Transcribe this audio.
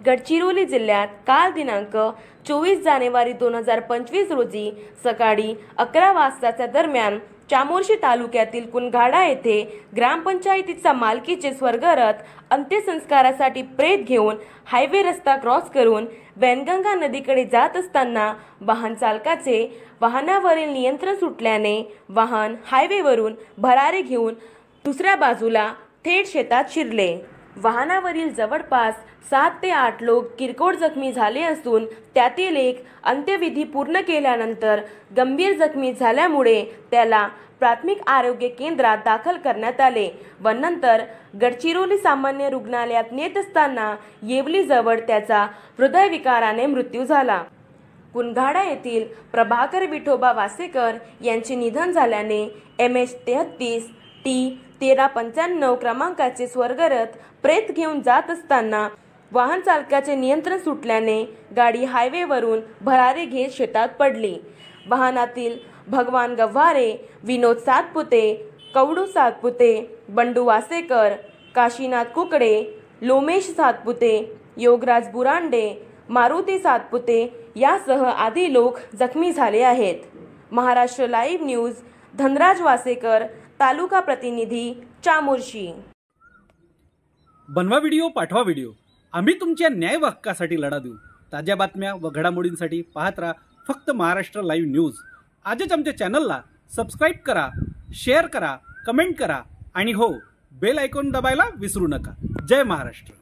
गडचिरोली जिल्ह्यात काल दिनांक 24 जानेवारी 2025 रोजी सकाळी 11 वाजताच्या दरम्यान चामोर्शी तालुक्यातील कुनघाडा येथे ग्रामपंचायतीचा मालकीचे स्वर्गरथ अंत्यसंस्कारासाठी प्रेत घेऊन हायवे रस्ता क्रॉस करून वैनगंगा नदीकडे जात असताना वाहन चालकाचे वाहनावरील नियंत्रण सुटल्याने वाहन हायवेवरून भरारी घेऊन दुसऱ्या बाजूला थेट शेतात शिरले। वाहनावरील जवळपास 7 ते 8 लोक किरकोळ जखमी झाले असून त्यातील एक अंत्यविधी पूर्ण केल्यानंतर गंभीर जखमी झाल्यामुळे त्याला प्राथमिक आरोग्य केंद्रात दाखल करण्यात आले व नंतर गडचिरोली सामान्य रुग्णालयात नेत असताना येवलीजवळ त्याचा हृदयविकाराने मृत्यू झाला। कुनघाडा येथील प्रभाकर विठोबा वासेकर यांचे निधन झाल्याने MH33 T1395 क्रमांकाचे स्वर्गरथ प्रेत घेऊन जात असताना वाहन चालकाचे नियंत्रण सुटल्याने गाडी हायवेवरून भरारी घेत शेतात पडली। वाहनातील भगवान गव्हारे, विनोद सातपुते, कवडू सातपुते, बंडू वासेकर, काशीनाथ कुकडे, लोमेश सातपुते, योगराज बुरांडे, मारुती सातपुते यासह आदी लोक जखमी झाले आहेत। महाराष्ट्र लाईव्ह न्यूज, धनराज वासेकर, तालुका प्रतिनिधी, चामोर्शी। बनवा व्हिडिओ, पाठवा व्हिडिओ, आम्ही तुमच्या न्याय हक्कासाठी लढा देऊ। ताज्या बातम्या व घडामोडींसाठी पाहत राहा फक्त महाराष्ट्र लाईव्ह न्यूज। आजच आमच्या चॅनलला सबस्क्राईब करा, शेअर करा, कमेंट करा आणि हो, बेल आयकॉन दबायला विसरू नका। जय महाराष्ट्र।